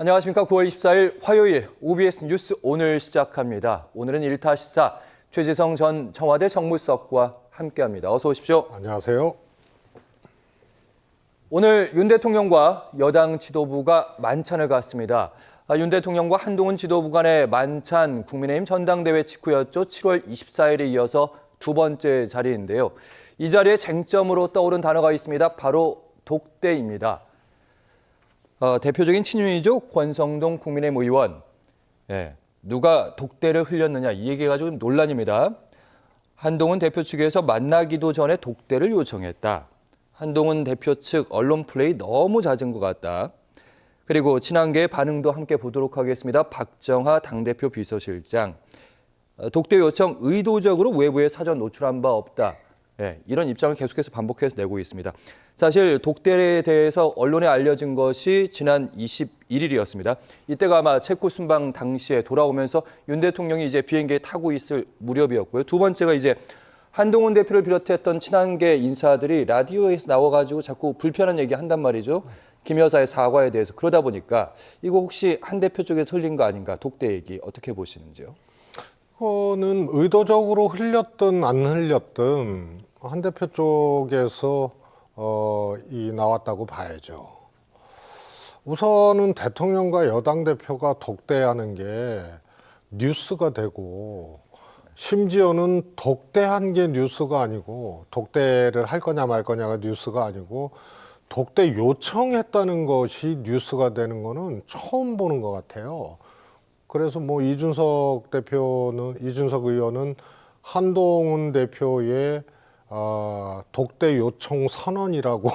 안녕하십니까. 9월 24일 화요일 OBS 뉴스 오늘 시작합니다. 오늘은 1타 시사 최재성 전 청와대 정무수석과 함께합니다. 어서 오십시오. 안녕하세요. 오늘 윤 대통령과 여당 지도부가 만찬을 갖습니다. 윤 대통령과 한동훈 지도부 간의 만찬 국민의힘 전당대회 직후였죠. 7월 24일에 이어서 두 번째 자리인데요. 이 자리에 쟁점으로 떠오른 단어가 있습니다. 바로 독대입니다. 대표적인 친윤이죠. 권성동 국민의힘 의원. 누가 독대를 흘렸느냐 이 얘기가 좀 논란입니다. 한동훈 대표 측에서 만나기도 전에 독대를 요청했다. 한동훈 대표 측 언론 플레이 너무 잦은 것 같다. 그리고 친한계의 반응도 함께 보도록 하겠습니다. 박정하 당대표 비서실장. 독대 요청 의도적으로 외부에 사전 노출한 바 없다. 이런 입장을 계속해서 반복해서 내고 있습니다. 사실 독대에 대해서 언론에 알려진 것이 지난 21일이었습니다. 이때가 아마 체코 순방 당시에 돌아오면서 윤 대통령이 이제 비행기에 타고 있을 무렵이었고요. 두 번째가 이제 한동훈 대표를 비롯했던 친한계 인사들이 라디오에서 나와가지고 자꾸 불편한 얘기 한단 말이죠. 김 여사의 사과에 대해서. 그러다 보니까 이거 혹시 한 대표 쪽에서 흘린 거 아닌가, 독대 얘기 어떻게 보시는지요? 이거는 의도적으로 흘렸든 안 흘렸든 한 대표 쪽에서 나왔다고 봐야죠. 우선은 대통령과 여당 대표가 독대하는 게 뉴스가 되고, 심지어는 독대한 게 뉴스가 아니고, 독대를 할 거냐 말 거냐가 뉴스가 아니고, 독대 요청했다는 것이 뉴스가 되는 거는 처음 보는 것 같아요. 그래서 이준석 의원은 한동훈 대표의 독대 요청 선언이라고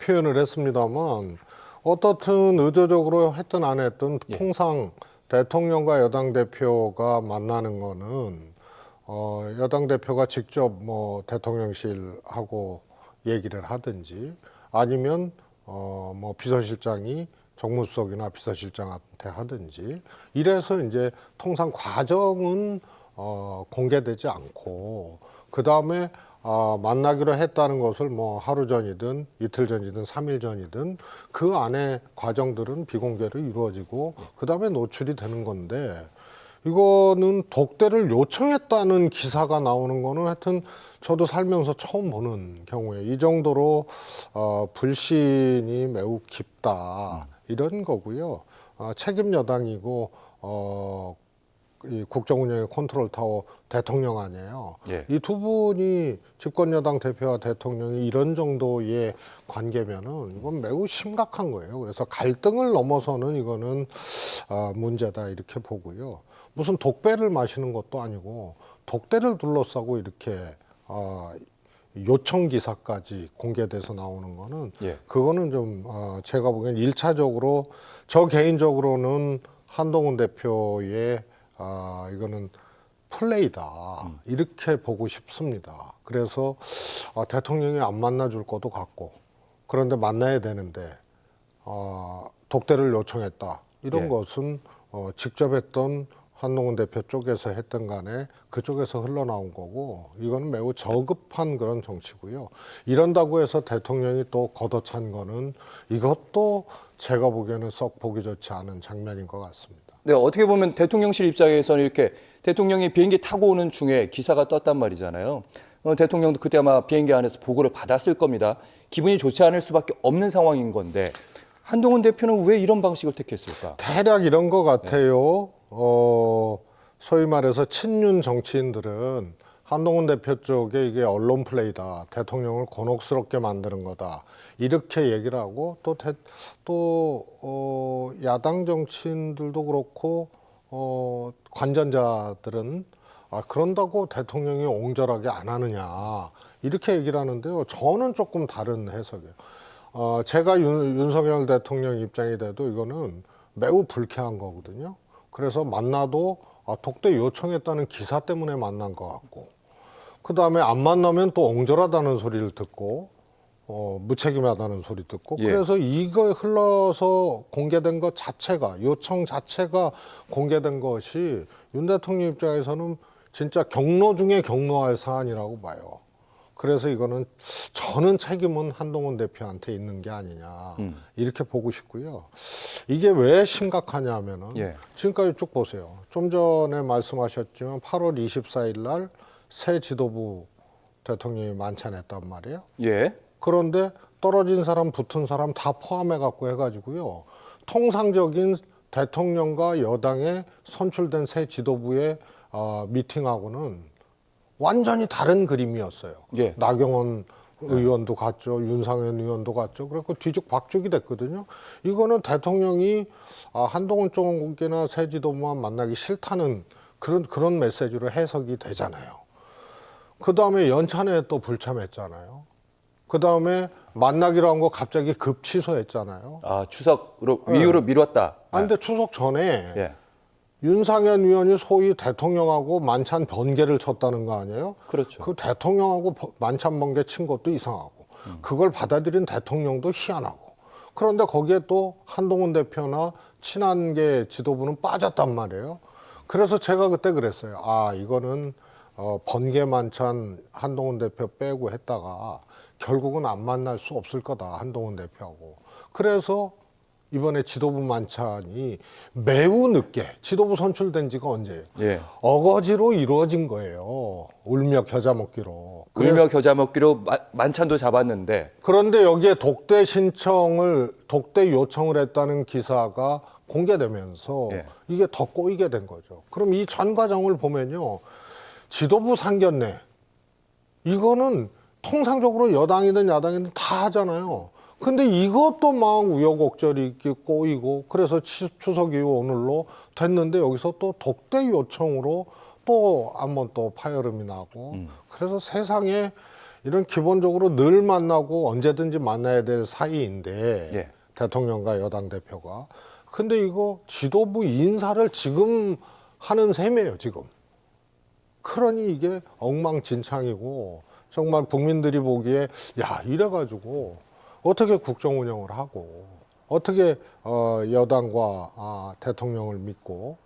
표현을 했습니다만, 어떻든 의도적으로 했든 안 했든 통상 대통령과 여당 대표가 만나는 거는 여당 대표가 직접 대통령실하고 얘기를 하든지, 아니면 비서실장이 정무수석이나 비서실장한테 하든지, 이래서 이제 통상 과정은 공개되지 않고, 그 다음에 만나기로 했다는 것을 하루 전이든 이틀 전이든 3일 전이든 그 안에 과정들은 비공개로 이루어지고 그 다음에 노출이 되는 건데, 이거는 독대를 요청했다는 기사가 나오는 거는 하여튼 저도 살면서 처음 보는 경우에 이 정도로 불신이 매우 깊다, 이런 거고요. 책임 여당이고 이 국정운영의 컨트롤 타워 대통령 아니에요. 이 두 분이 집권 여당 대표와 대통령이 이런 정도의 관계면은 이건 매우 심각한 거예요. 그래서 갈등을 넘어서는 이거는 문제다, 이렇게 보고요. 무슨 독배를 마시는 것도 아니고 독대를 둘러싸고 이렇게 요청 기사까지 공개돼서 나오는 거는 그거는 좀 제가 보기엔 1차적으로 저 개인적으로는 한동훈 대표의 이거는 플레이다, 이렇게 보고 싶습니다. 그래서 대통령이 안 만나줄 것도 같고, 그런데 만나야 되는데 독대를 요청했다, 이런 것은 직접 했던 한동훈 대표 쪽에서 했던 간에 그쪽에서 흘러나온 거고, 이거는 매우 저급한 그런 정치고요. 이런다고 해서 대통령이 또 걷어찬 거는 이것도 제가 보기에는 썩 보기 좋지 않은 장면인 것 같습니다. 네, 어떻게 보면 대통령실 입장에서는 이렇게 대통령이 비행기 타고 오는 중에 기사가 떴단 말이잖아요. 대통령도 그때 아마 비행기 안에서 보고를 받았을 겁니다. 기분이 좋지 않을 수밖에 없는 상황인 건데, 한동훈 대표는 왜 이런 방식을 택했을까? 대략 이런 것 같아요. 소위 말해서 친윤 정치인들은 한동훈 대표 쪽에 이게 언론 플레이다, 대통령을 곤혹스럽게 만드는 거다, 이렇게 얘기를 하고, 또 야당 정치인들도 그렇고 관전자들은 그런다고 대통령이 옹졸하게 안 하느냐, 이렇게 얘기를 하는데요. 저는 조금 다른 해석이에요. 제가 윤석열 대통령 입장이 돼도 이거는 매우 불쾌한 거거든요. 그래서 만나도 독대 요청했다는 기사 때문에 만난 것 같고, 그 다음에 안 만나면 또 옹졸하다는 소리를 듣고 무책임하다는 소리 듣고, 그래서 이거 흘러서 공개된 것 자체가, 요청 자체가 공개된 것이 윤 대통령 입장에서는 진짜 경로 중에 경로할 사안이라고 봐요. 그래서 이거는 저는 책임은 한동훈 대표한테 있는 게 아니냐 이렇게 보고 싶고요. 이게 왜 심각하냐면은 예. 지금까지 쭉 보세요. 좀 전에 말씀하셨지만 8월 24일 날 새 지도부 대통령이 만찬했단 말이에요. 예. 그런데 떨어진 사람, 붙은 사람 다 포함해 갖고 해가지고요. 통상적인 대통령과 여당에 선출된 새 지도부의 미팅하고는 완전히 다른 그림이었어요. 예. 나경원 의원도 갔죠. 윤상현 의원도 갔죠. 그래서 뒤죽박죽이 됐거든요. 이거는 대통령이 한동훈 쪽이나 새 지도부만 만나기 싫다는 그런 메시지로 해석이 되잖아요. 그다음에 연찬에 또 불참했잖아요. 그다음에 만나기로 한 거 갑자기 급 취소했잖아요. 추석으로 이후로 미뤘다. 근데 추석 전에 예. 윤상현 의원이 소위 대통령하고 만찬 번개를 쳤다는 거 아니에요? 그렇죠. 그 대통령하고 만찬 번개 친 것도 이상하고 그걸 받아들인 대통령도 희한하고 그런데 거기에 또 한동훈 대표나 친한계 지도부는 빠졌단 말이에요. 그래서 제가 그때 그랬어요. 이거는 번개 만찬 한동훈 대표 빼고 했다가 결국은 안 만날 수 없을 거다, 한동훈 대표하고. 그래서 이번에 지도부 만찬이 매우 늦게, 지도부 선출된 지가 언제예요? 예. 어거지로 이루어진 거예요. 울며 겨자 먹기로. 울며 겨자 먹기로 만찬도 잡았는데. 그런데 여기에 독대 요청을 했다는 기사가 공개되면서 예. 이게 더 꼬이게 된 거죠. 그럼 이 전 과정을 보면요. 지도부 상견례, 이거는 통상적으로 여당이든 야당이든 다 하잖아요. 근데 이것도 막 우여곡절이 있게 꼬이고 그래서 추석 이후 오늘로 됐는데 여기서 또 독대 요청으로 또 한번 또 파열음이 나고 그래서 세상에 이런 기본적으로 늘 만나고 언제든지 만나야 될 사이인데 예. 대통령과 여당 대표가 근데 이거 지도부 인사를 지금 하는 셈이에요 지금. 그러니 이게 엉망진창이고 정말 국민들이 보기에 야 이래가지고 어떻게 국정 운영을 하고 어떻게 여당과 대통령을 믿고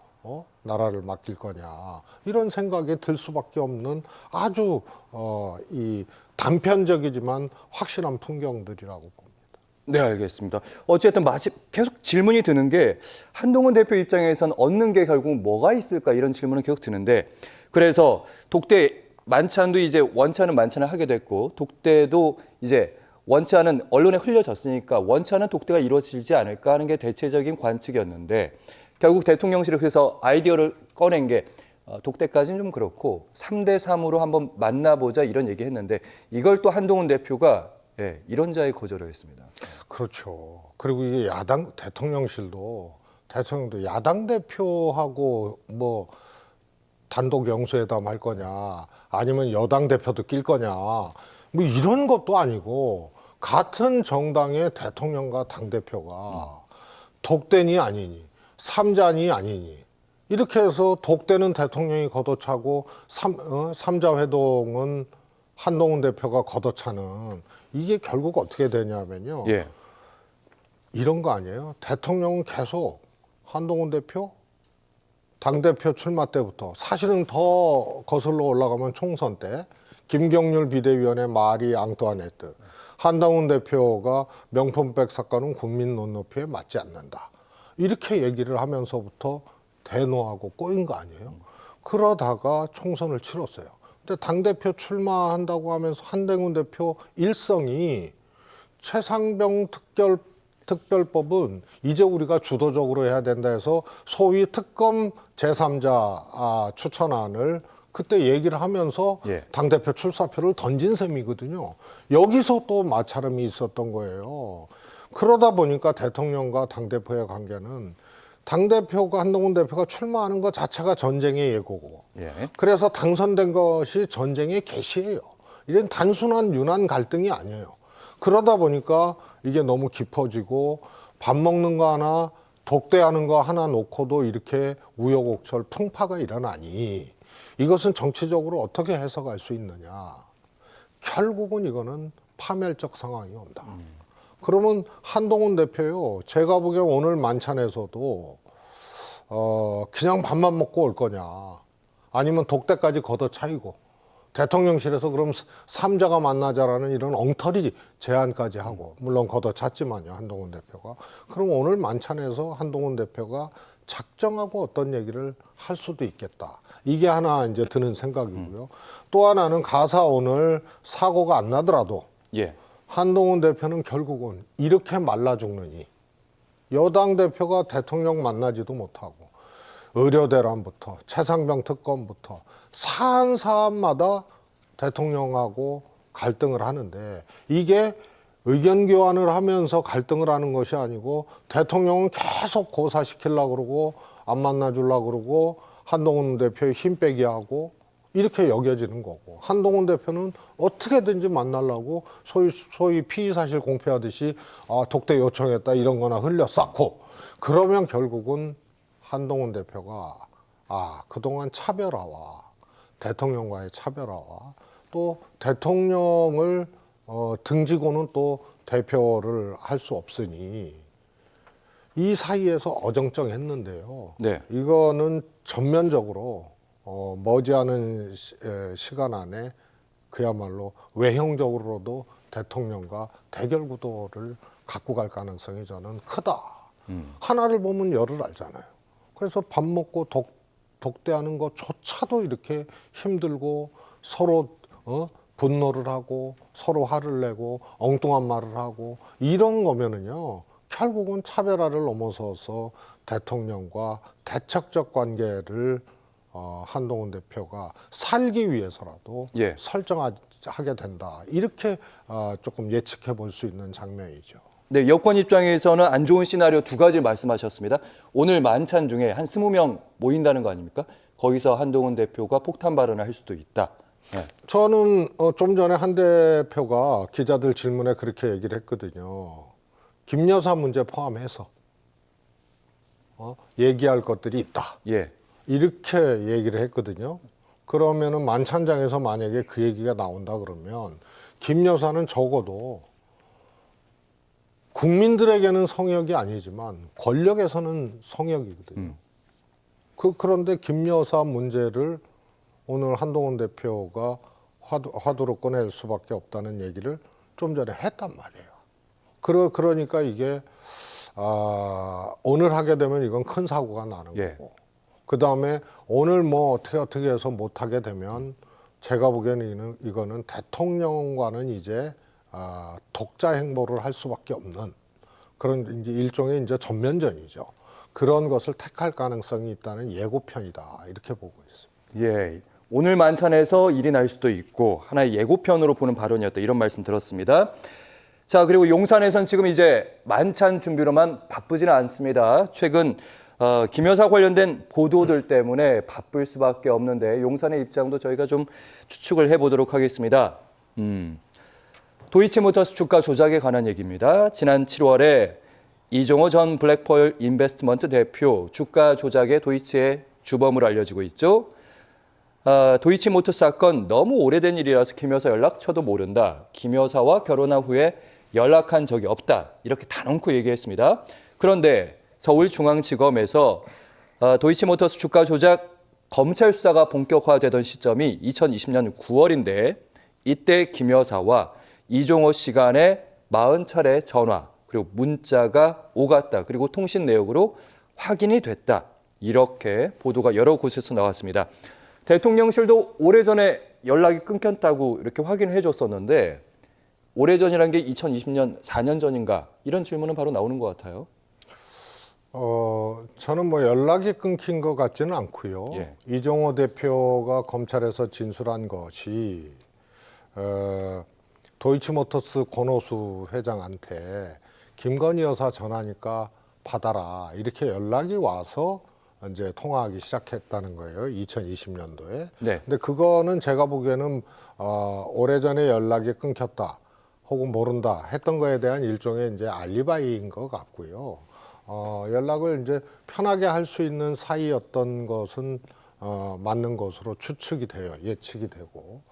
나라를 맡길 거냐 이런 생각이 들 수밖에 없는 아주 이 단편적이지만 확실한 풍경들이라고 봅니다. 네, 알겠습니다. 어쨌든 계속 질문이 드는 게 한동훈 대표 입장에선 얻는 게 결국 뭐가 있을까 이런 질문은 계속 드는데 그래서 독대 만찬도 이제 원치 않은 만찬을 하게 됐고 독대도 이제 원치 않은 언론에 흘려졌으니까 원치 않은 독대가 이루어지지 않을까 하는 게 대체적인 관측이었는데 결국 대통령실이 그래서 아이디어를 꺼낸 게 독대까지는 좀 그렇고 3대3으로 한번 만나보자 이런 얘기했는데 이걸 또 한동훈 대표가 이런 자에 거절을 했습니다. 그렇죠. 그리고 이게 대통령도 야당 대표하고 뭐 단독 영수회담 할 거냐 아니면 여당 대표도 낄 거냐 뭐 이런 것도 아니고 같은 정당의 대통령과 당대표가 독대니 아니니 삼자니 아니니 이렇게 해서 독대는 대통령이 걷어차고 삼자 회동은 한동훈 대표가 걷어차는 이게 결국 어떻게 되냐면요. 예. 이런 거 아니에요. 대통령은 계속 한동훈 대표 당대표 출마 때부터 사실은 더 거슬러 올라가면 총선 때 김경률 비대위원의 마리 앙뚜아네트 한동훈 대표가 명품백 사건은 국민 눈높이에 맞지 않는다. 이렇게 얘기를 하면서부터 대노하고 꼬인 거 아니에요. 그러다가 총선을 치렀어요. 근데 당대표 출마한다고 하면서 한동훈 대표 일성이 최상병 특별법은 이제 우리가 주도적으로 해야 된다 해서 소위 특검 제3자 추천안을 그때 얘기를 하면서 당대표 출사표를 던진 셈이거든요. 여기서 또 마찰음이 있었던 거예요. 그러다 보니까 대통령과 당대표의 관계는 당대표가 한동훈 대표가 출마하는 것 자체가 전쟁의 예고고 그래서 당선된 것이 전쟁의 개시예요. 이런 단순한 유난 갈등이 아니에요. 그러다 보니까 이게 너무 깊어지고 밥 먹는 거 하나 독대하는 거 하나 놓고도 이렇게 우여곡절 풍파가 일어나니 이것은 정치적으로 어떻게 해석할 수 있느냐. 결국은 이거는 파멸적 상황이 온다. 그러면 한동훈 대표요. 제가 보기에 오늘 만찬에서도 그냥 밥만 먹고 올 거냐. 아니면 독대까지 걷어차이고 대통령실에서 그럼 삼자가 만나자라는 이런 엉터리 제안까지 하고, 물론 걷어찼지만요, 한동훈 대표가. 그럼 오늘 만찬에서 한동훈 대표가 작정하고 어떤 얘기를 할 수도 있겠다. 이게 하나 이제 드는 생각이고요. 또 하나는 가사 오늘 사고가 안 나더라도 예. 한동훈 대표는 결국은 이렇게 말라 죽느니 여당 대표가 대통령 만나지도 못하고 의료대란부터 최상병 특검부터 사안마다 대통령하고 갈등을 하는데 이게 의견 교환을 하면서 갈등을 하는 것이 아니고 대통령은 계속 고사시키려고 그러고 안 만나주려고 그러고 한동훈 대표의 힘 빼기 하고 이렇게 여겨지는 거고 한동훈 대표는 어떻게든지 만나려고 소위 피의사실 공표하듯이 독대 요청했다 이런 거나 흘려 쌓고 그러면 결국은 한동훈 대표가 그동안 차별화와 대통령과의 차별화와 또 대통령을 등지고는 또 대표를 할 수 없으니 이 사이에서 어정쩡했는데요. 네. 이거는 전면적으로 머지않은 시간 안에 그야말로 외형적으로도 대통령과 대결 구도를 갖고 갈 가능성이 저는 크다. 하나를 보면 열을 알잖아요. 그래서 밥 먹고 독대하는 것조차도 이렇게 힘들고 서로 분노를 하고 서로 화를 내고 엉뚱한 말을 하고 이런 거면은요. 결국은 차별화를 넘어서서 대통령과 대척적 관계를 한동훈 대표가 살기 위해서라도 예. 설정하게 된다. 이렇게 조금 예측해 볼 수 있는 장면이죠. 네, 여권 입장에서는 안 좋은 시나리오 두 가지 말씀하셨습니다. 오늘 만찬 중에 한 20명 모인다는 거 아닙니까? 거기서 한동훈 대표가 폭탄 발언을 할 수도 있다. 네. 저는 좀 전에 한 대표가 기자들 질문에 그렇게 얘기를 했거든요. 김 여사 문제 포함해서 얘기할 것들이 있다. 예. 이렇게 얘기를 했거든요. 그러면은 만찬장에서 만약에 그 얘기가 나온다 그러면 김 여사는 적어도 국민들에게는 성역이 아니지만 권력에서는 성역이거든요. 그런데 김 여사 문제를 오늘 한동훈 대표가 화두로 꺼낼 수밖에 없다는 얘기를 좀 전에 했단 말이에요. 그러니까 이게 오늘 하게 되면 이건 큰 사고가 나는 예. 거고 그 다음에 오늘 뭐 어떻게 해서 못 하게 되면 제가 보기에는 이거는 대통령과는 이제 독자 행보를 할 수밖에 없는 그런 이제 일종의 이제 전면전이죠. 그런 것을 택할 가능성이 있다는 예고편이다 이렇게 보고 있습니다. 예. 오늘 만찬에서 일이 날 수도 있고 하나의 예고편으로 보는 발언이었다 이런 말씀 들었습니다. 자, 그리고 용산에선 지금 이제 만찬 준비로만 바쁘지는 않습니다. 최근 김 여사 관련된 보도들 때문에 바쁠 수밖에 없는데 용산의 입장도 저희가 좀 추측을 해보도록 하겠습니다. 도이치모터스 주가 조작에 관한 얘기입니다. 지난 7월에 이종호 전 블랙펄 인베스트먼트 대표 주가 조작에 도이치의 주범으로 알려지고 있죠. 도이치모터스 사건 너무 오래된 일이라서 김 여사 연락처도 모른다. 김 여사와 결혼한 후에 연락한 적이 없다. 이렇게 단언코 얘기했습니다. 그런데 서울중앙지검에서 도이치모터스 주가 조작 검찰 수사가 본격화되던 시점이 2020년 9월인데 이때 김 여사와 이종호 씨 간에 40차례 전화 그리고 문자가 오갔다. 그리고 통신 내역으로 확인이 됐다. 이렇게 보도가 여러 곳에서 나왔습니다. 대통령실도 오래전에 연락이 끊겼다고 이렇게 확인해 줬었는데 오래전이라는 게 2020년 4년 전인가 이런 질문은 바로 나오는 것 같아요. 저는 뭐 연락이 끊긴 것 같지는 않고요. 예. 이종호 대표가 검찰에서 진술한 것이 도이치모터스 권오수 회장한테 김건희 여사 전화니까 받아라 이렇게 연락이 와서 이제 통화하기 시작했다는 거예요. 2020년도에. 네. 근데 그거는 제가 보기에는 오래전에 연락이 끊겼다 혹은 모른다 했던 거에 대한 일종의 이제 알리바이인 것 같고요. 연락을 이제 편하게 할 수 있는 사이였던 것은 맞는 것으로 추측이 돼요. 예측이 되고.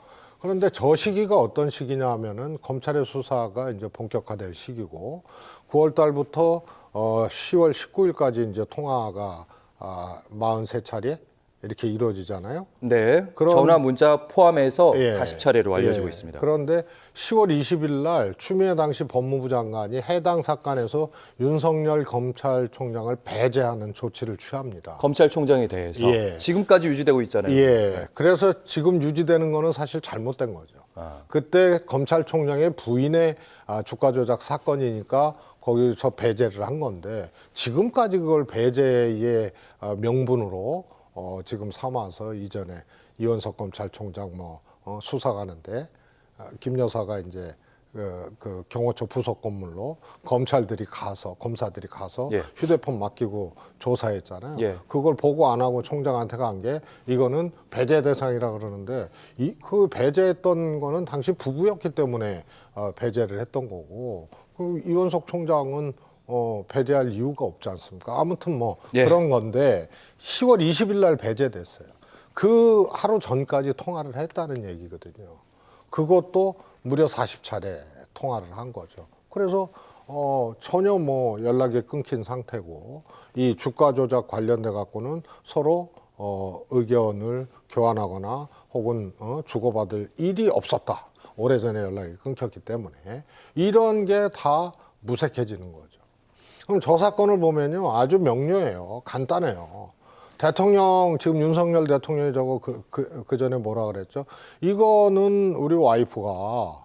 그런데 저 시기가 어떤 시기냐 하면은 검찰의 수사가 이제 본격화될 시기고 9월 달부터 10월 19일까지 이제 통화가 43차례 이렇게 이루어지잖아요. 네. 그런- 전화 문자 포함해서 예. 40차례로 알려지고 예. 있습니다. 그런데 10월 20일 날 추미애 당시 법무부 장관이 해당 사건에서 윤석열 검찰총장을 배제하는 조치를 취합니다. 검찰총장에 대해서 예. 지금까지 유지되고 있잖아요. 예. 그래서 지금 유지되는 거는 사실 잘못된 거죠. 그때 검찰총장의 부인의 주가 조작 사건이니까 거기서 배제를 한 건데 지금까지 그걸 배제의 명분으로 지금 삼아서 이전에 이원석 검찰총장 수사가는데 김 여사가 이제 그 경호처 부속 건물로 검사들이 가서 예. 휴대폰 맡기고 조사했잖아요. 예. 그걸 보고 안 하고 총장한테 간 게 이거는 배제 대상이라 그러는데 그 배제했던 거는 당시 부부였기 때문에 배제를 했던 거고 그 이원석 총장은 배제할 이유가 없지 않습니까? 아무튼 예. 그런 건데 10월 20일 날 배제됐어요. 그 하루 전까지 통화를 했다는 얘기거든요. 그것도 무려 40차례 통화를 한 거죠. 그래서 전혀 연락이 끊긴 상태고 이 주가 조작 관련돼 갖고는 서로 의견을 교환하거나 혹은 주고받을 일이 없었다. 오래전에 연락이 끊겼기 때문에 이런 게 다 무색해지는 거죠. 그럼 저 사건을 보면요 아주 명료해요. 간단해요. 대통령 지금 윤석열 대통령이 저거 그 전에 뭐라 그랬죠? 이거는 우리 와이프가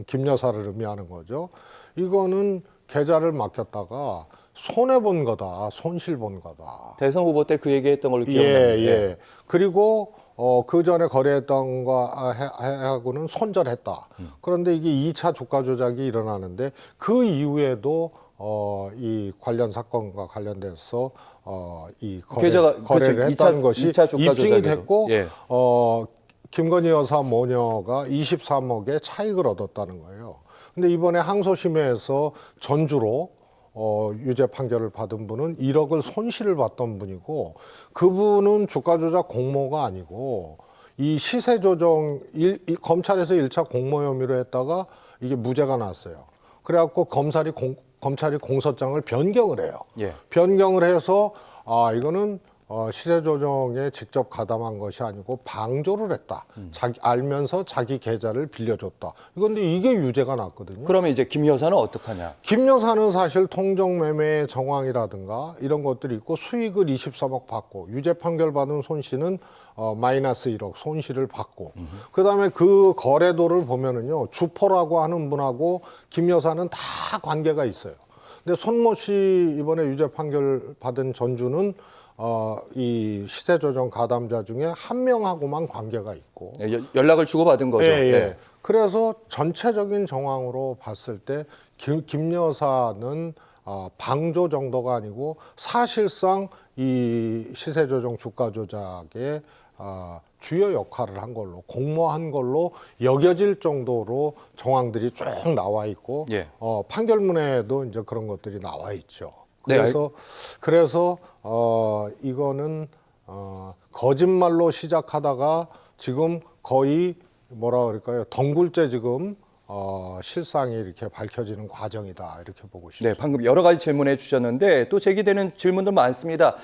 김 여사를 의미하는 거죠. 이거는 계좌를 맡겼다가 손해 본 거다, 손실 본 거다. 대선 후보 때 그 얘기했던 걸로 기억나는데. 예. 그리고 그 전에 거래했던 거하고는 손절했다. 그런데 이게 2차 주가 조작이 일어나는데 그 이후에도 이 관련 사건과 관련돼서 이 거래를 그렇죠. 했다는 2차 것이 주가 입증이 조작에도. 됐고 예. 김건희 여사 모녀가 23억의 차익을 얻었다는 거예요. 근데 이번에 항소심에서 전주로 유죄 판결을 받은 분은 1억을 손실을 봤던 분이고 그분은 주가 조작 공모가 아니고 이 시세 조정 검찰에서 1차 공모 혐의로 했다가 이게 무죄가 났어요. 그래갖고 검찰이 공소장을 변경을 해요. 예. 변경을 해서 이거는 시세 조정에 직접 가담한 것이 아니고 방조를 했다. 알면서 자기 계좌를 빌려줬다. 그런데 이게 유죄가 났거든요. 그러면 이제 김 여사는 어떡하냐? 김 여사는 사실 통정매매의 정황이라든가 이런 것들이 있고 수익을 23억 받고 유죄 판결 받은 손 씨는 마이너스 1억 손실을 받고 그다음에 그 거래도를 보면은요 주포라고 하는 분하고 김 여사는 다 관계가 있어요. 근데 손모 씨 이번에 유죄 판결 받은 전주는 이 시세 조정 가담자 중에 한 명하고만 관계가 있고 연락을 주고받은 거죠. 예. 네. 그래서 전체적인 정황으로 봤을 때 김 여사는 방조 정도가 아니고 사실상 이 시세 조정 주가 조작의 주요 역할을 한 걸로 공모한 걸로 여겨질 정도로 정황들이 쭉 나와 있고 예. 판결문에도 이제 그런 것들이 나와 있죠. 네, 그래서 이거는 거짓말로 시작하다가 지금 거의 뭐라 그럴까요? 덩굴째 지금 실상이 이렇게 밝혀지는 과정이다 이렇게 보고 싶습니다. 네, 방금 여러 가지 질문해 주셨는데 또 제기되는 질문도 많습니다.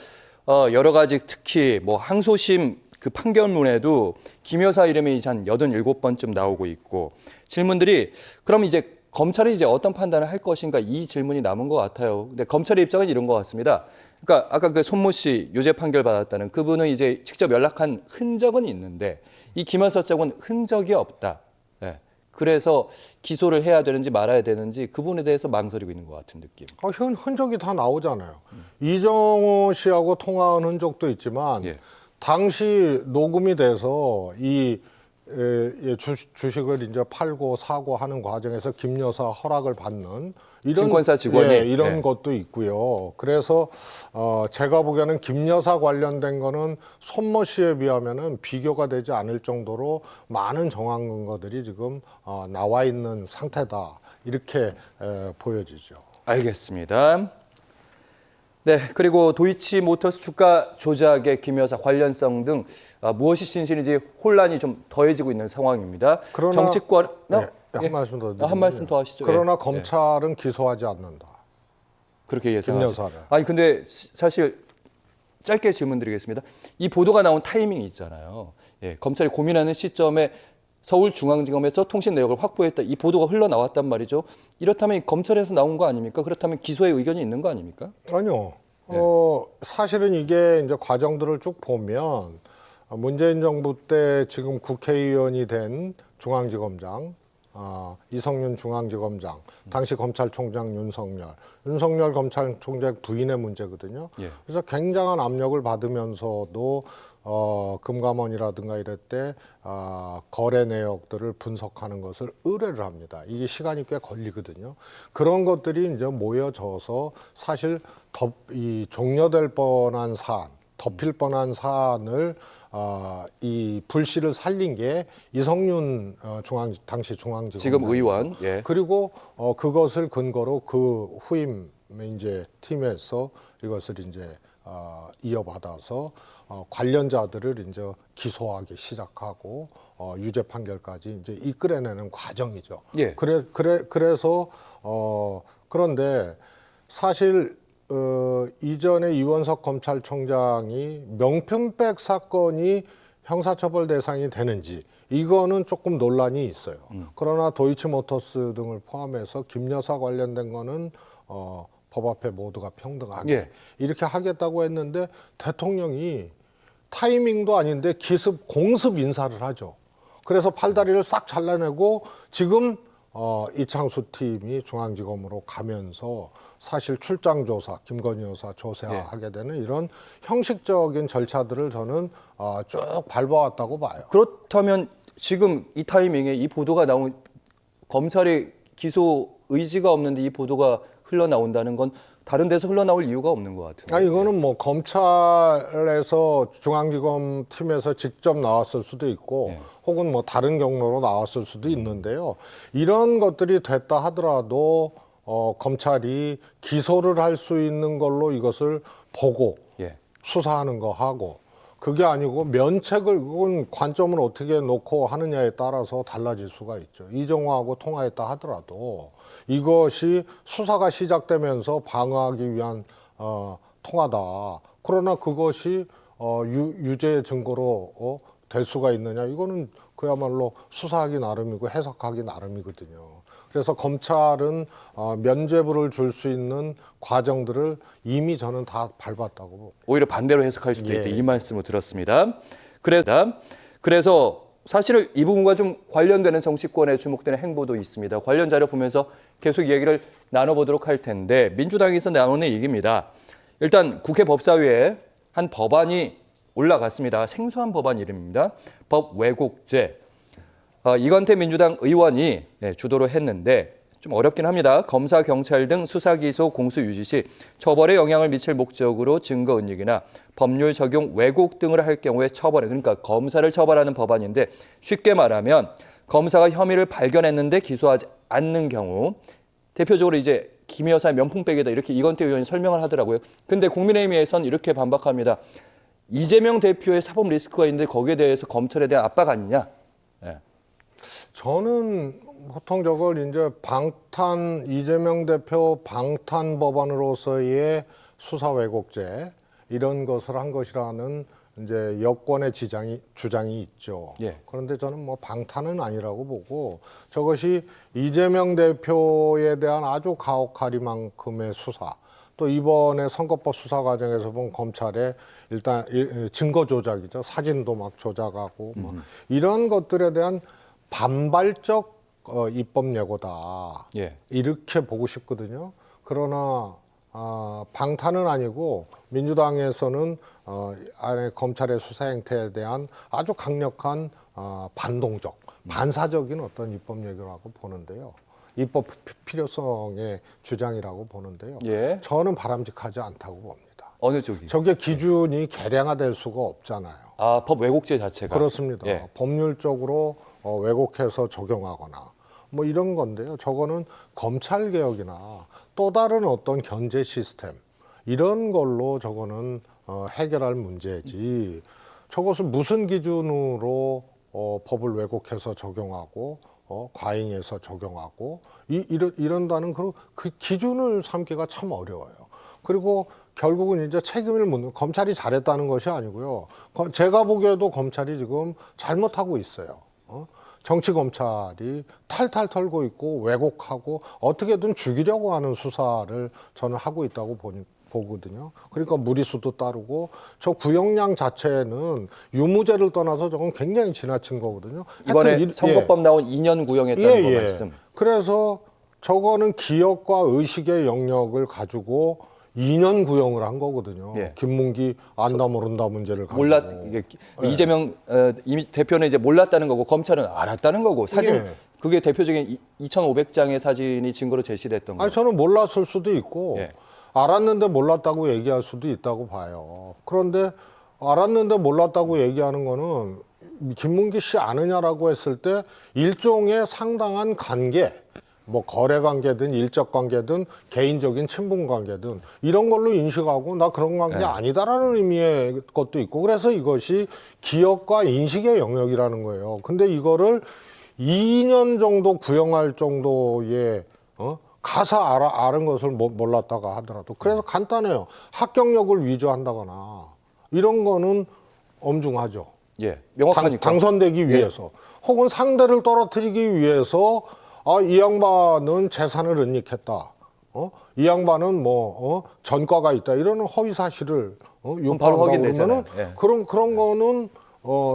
여러 가지 특히 항소심 그 판결문에도 김 여사 이름이 한 87번쯤 나오고 있고 질문들이 그럼 이제 검찰이 이제 어떤 판단을 할 것인가 이 질문이 남은 것 같아요. 근데 검찰의 입장은 이런 것 같습니다. 그러니까 아까 그 손모 씨 유죄 판결 받았다는 그분은 이제 직접 연락한 흔적은 있는데 이 김 여사 쪽은 흔적이 없다. 네. 그래서 기소를 해야 되는지 말아야 되는지 그분에 대해서 망설이고 있는 것 같은 느낌. 흔적이 다 나오잖아요. 이정호 씨하고 통화한 흔적도 있지만 예. 당시 녹음이 돼서 이 주식을 이제 팔고 사고 하는 과정에서 김 여사 허락을 받는 이런 증권사 직원이 이런 것도 있고요. 그래서 제가 보기에는 김 여사 관련된 거는 손모 씨에 비하면은 비교가 되지 않을 정도로 많은 정황 근거들이 지금 나와 있는 상태다 이렇게 보여지죠. 알겠습니다. 네, 그리고 도이치모터스 주가 조작의 김 여사 관련성 등 무엇이 진실인지 혼란이 좀 더해지고 있는 상황입니다. 그러나 정치권 한 말씀 더 한 말씀 더 하시죠. 그러나 예. 검찰은 기소하지 않는다. 그렇게 김 예상하죠. 여사를. 아니 근데 사실 짧게 질문드리겠습니다. 이 보도가 나온 타이밍이 있잖아요. 예, 검찰이 고민하는 시점에 서울중앙지검에서 통신 내역을 확보했다. 이 보도가 흘러나왔단 말이죠. 이렇다면 검찰에서 나온 거 아닙니까? 그렇다면 기소의 의견이 있는 거 아닙니까? 아니요. 네. 사실은 이게 이제 과정들을 쭉 보면 문재인 정부 때 지금 국회의원이 된 중앙지검장, 이성윤 중앙지검장, 당시 검찰총장 윤석열 검찰총장 부인의 문제거든요. 예. 그래서 굉장한 압력을 받으면서도 금감원이라든가 이럴 때 거래 내역들을 분석하는 것을 의뢰를 합니다. 이게 시간이 꽤 걸리거든요. 그런 것들이 이제 모여져서 사실 이 종료될 뻔한 사안, 덮일 뻔한 사안을 이 불씨를 살린 게 이성윤 당시 중앙지검 지금 의원. 예. 그리고 그것을 근거로 그 후임 이제 팀에서 이것을 이제 이어받아서 관련자들을 이제 기소하기 시작하고 유죄 판결까지 이제 이끌어내는 과정이죠. 예. 그래서 그런데 사실 이전에 이원석 검찰총장이 명품백 사건이 형사처벌 대상이 되는지 이거는 조금 논란이 있어요. 그러나 도이치모터스 등을 포함해서 김 여사 관련된 거는 법 앞에 모두가 평등하게 예. 이렇게 하겠다고 했는데 대통령이 타이밍도 아닌데 기습 공습 인사를 하죠. 그래서 팔다리를 싹 잘라내고 지금 이창수 팀이 중앙지검으로 가면서 사실 출장 조사, 김건희 여사 조사하게 되는 이런 형식적인 절차들을 저는 쭉 밟아왔다고 봐요. 그렇다면 지금 이 타이밍에 이 보도가 나온 검찰이 기소 의지가 없는데 이 보도가 흘러나온다는 건 다른 데서 흘러나올 이유가 없는 것 같은데. 아니 이거는 뭐 검찰에서 중앙지검 팀에서 직접 나왔을 수도 있고 혹은 뭐 다른 경로로 나왔을 수도 있는데요. 이런 것들이 됐다 하더라도 검찰이 기소를 할 수 있는 걸로 이것을 보고 예. 수사하는 거 하고 그게 아니고 면책을 그건 관점을 어떻게 놓고 하느냐에 따라서 달라질 수가 있죠. 이정화하고 통화했다 하더라도 이것이 수사가 시작되면서 방어하기 위한 통화다. 그러나 그것이 유죄 증거로 될 수가 있느냐? 이거는 그야말로 수사하기 나름이고 해석하기 나름이거든요. 그래서 검찰은 면죄부를 줄 수 있는 과정들을 이미 저는 다 밟았다고 보고. 오히려 반대로 해석할 수도 예. 있다. 이 말씀을 들었습니다. 그래서 사실은 이 부분과 좀 관련되는 정치권에 주목되는 행보도 있습니다. 관련 자료 보면서 계속 얘기를 나눠보도록 할 텐데 민주당에서 나오는 얘기입니다. 일단 국회 법사위에 한 법안이 올라갔습니다. 생소한 법안 이름입니다. 법 왜곡죄. 이건태 민주당 의원이 주도를 했는데 좀 어렵긴 합니다. 검사, 경찰 등 수사, 기소, 공소 유지 시 처벌에 영향을 미칠 목적으로 증거 은닉이나 법률 적용 왜곡 등을 할 경우에 처벌해. 그러니까 검사를 처벌하는 법안인데 쉽게 말하면 검사가 혐의를 발견했는데 기소하지 않는 경우 대표적으로 이제 김 여사의 명품백이다 이렇게 이건태 의원이 설명을 하더라고요. 근데 국민의힘에서는 이렇게 반박합니다. 이재명 대표의 사법 리스크가 있는데 거기에 대해서 검찰에 대한 압박 아니냐? 저는 보통 저걸 이제 이재명 대표 방탄 법안으로서의 수사 왜곡죄 이런 것을 한 것이라는 이제 여권의 주장이 있죠. 예. 그런데 저는 뭐 방탄은 아니라고 보고 저것이 이재명 대표에 대한 아주 가혹하리만큼의 수사 또 이번에 선거법 수사 과정에서 본 검찰의 일단 증거 조작이죠. 사진도 막 조작하고 뭐 이런 것들에 대한 반발적 입법 예고다. 예. 이렇게 보고 싶거든요. 그러나 방탄은 아니고 민주당에서는 안에 검찰의 수사 행태에 대한 아주 강력한 반동적, 반사적인 어떤 입법 예고라고 보는데요. 입법 필요성의 주장이라고 보는데요. 예. 저는 바람직하지 않다고 봅니다. 어느 쪽이? 저게 기준이 계량화될 수가 없잖아요. 법 왜곡죄 자체가. 그렇습니다. 예. 법률적으로 왜곡해서 적용하거나 뭐 이런 건데요. 저거는 검찰 개혁이나 또 다른 어떤 견제 시스템 이런 걸로 저거는 해결할 문제지. 저것을 무슨 기준으로 법을 왜곡해서 적용하고 과잉해서 적용하고 이런다는 그 기준을 삼기가 참 어려워요. 그리고 결국은 이제 책임을 묻는 검찰이 잘했다는 것이 아니고요. 제가 보기에도 검찰이 지금 잘못하고 있어요. 정치 검찰이 탈탈 털고 있고 왜곡하고 어떻게든 죽이려고 하는 수사를 저는 하고 있다고 보거든요. 그러니까 무리수도 따르고 저 구형량 자체는 유무죄를 떠나서 저건 굉장히 지나친 거거든요. 이번에 선거법 나온 2년 구형했다는 거 말씀. 그래서 저거는 기억과 의식의 영역을 가지고 2년 구형을 한 거거든요. 예. 김문기 안다 모른다 문제를 가지고. 이게 이재명 이미 대표는 이제 몰랐다는 거고 검찰은 알았다는 거고 사진 예. 그게 대표적인 2,500장의 사진이 증거로 제시됐던 거예요. 아니 저는 몰랐을 수도 있고 예. 알았는데 몰랐다고 얘기할 수도 있다고 봐요. 그런데 알았는데 몰랐다고 얘기하는 거는 김문기 씨 아느냐라고 했을 때 일종의 상당한 관계, 뭐 거래 관계든 일적 관계든 개인적인 친분 관계든 이런 걸로 인식하고 나 그런 관계 아니다라는 의미의 것도 있고 그래서 이것이 기억과 인식의 영역이라는 거예요. 근데 이거를 2년 정도 구형할 정도의 가사 아는 것을 몰랐다가 하더라도 그래서 간단해요. 합격력을 위조한다거나 이런 거는 엄중하죠. 예, 명확하니까. 당선되기 위해서 혹은 상대를 떨어뜨리기 위해서 이 양반은 재산을 은닉했다. 이 양반은 전과가 있다. 이런 허위 사실을 바로 유포한다고 확인되잖아요. 그러면은 예. 그런 거는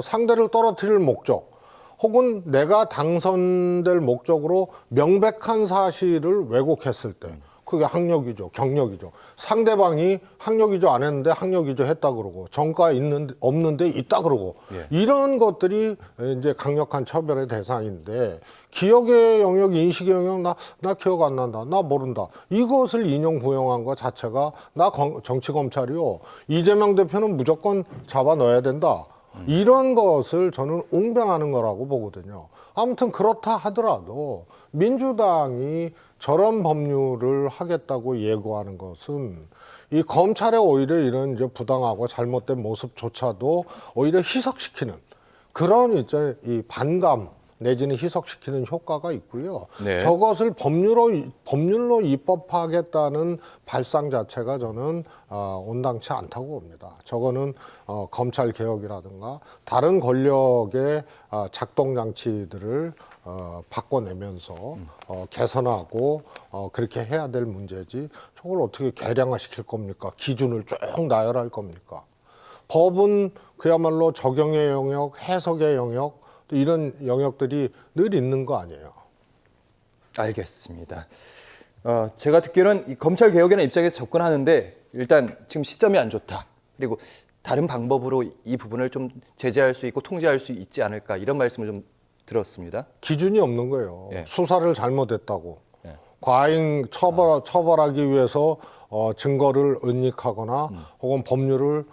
상대를 떨어뜨릴 목적 혹은 내가 당선될 목적으로 명백한 사실을 왜곡했을 때 그게 학력이죠, 경력이죠. 상대방이 학력이죠 안 했는데 학력이죠 했다 그러고 전과 없는데 있다 그러고 이런 것들이 이제 강력한 처벌의 대상인데 기억의 영역, 인식의 영역 나 기억 안 난다, 나 모른다. 이것을 인용 구형한 것 자체가 나 정치 검찰이요. 이재명 대표는 무조건 잡아 넣어야 된다. 이런 것을 저는 웅변하는 거라고 보거든요. 아무튼 그렇다 하더라도 민주당이 저런 법률을 하겠다고 예고하는 것은 이 검찰의 오히려 이런 이제 부당하고 잘못된 모습조차도 오히려 희석시키는 그런 이제 이 반감 내지는 희석시키는 효과가 있고요. 네. 저것을 법률로 입법하겠다는 발상 자체가 저는 온당치 않다고 봅니다. 저거는 검찰 개혁이라든가 다른 권력의 작동 장치들을 바꿔내면서 개선하고 그렇게 해야 될 문제지. 저걸 어떻게 개량화시킬 겁니까? 기준을 쭉 나열할 겁니까? 법은 그야말로 적용의 영역, 해석의 영역 또 이런 영역들이 늘 있는 거 아니에요. 알겠습니다. 제가 듣기로는 이 검찰 개혁이라는 입장에서 접근하는데 일단 지금 시점이 안 좋다. 그리고 다른 방법으로 이 부분을 좀 제재할 수 있고 통제할 수 있지 않을까 이런 말씀을 좀 들었습니다. 기준이 없는 거예요. 예. 수사를 잘못했다고. 예. 과잉 처벌하기 위해서 증거를 은닉하거나 혹은 법률을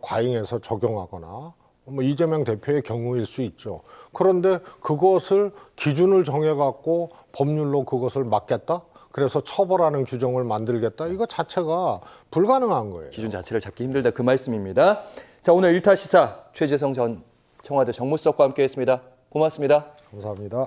과잉해서 적용하거나 뭐 이재명 대표의 경우일 수 있죠. 그런데 그것을 기준을 정해갖고 법률로 그것을 막겠다? 그래서 처벌하는 규정을 만들겠다? 이거 자체가 불가능한 거예요. 기준 자체를 잡기 힘들다 그 말씀입니다. 자, 오늘 1타 시사 최재성 전 청와대 정무수석과 함께했습니다. 고맙습니다. 감사합니다.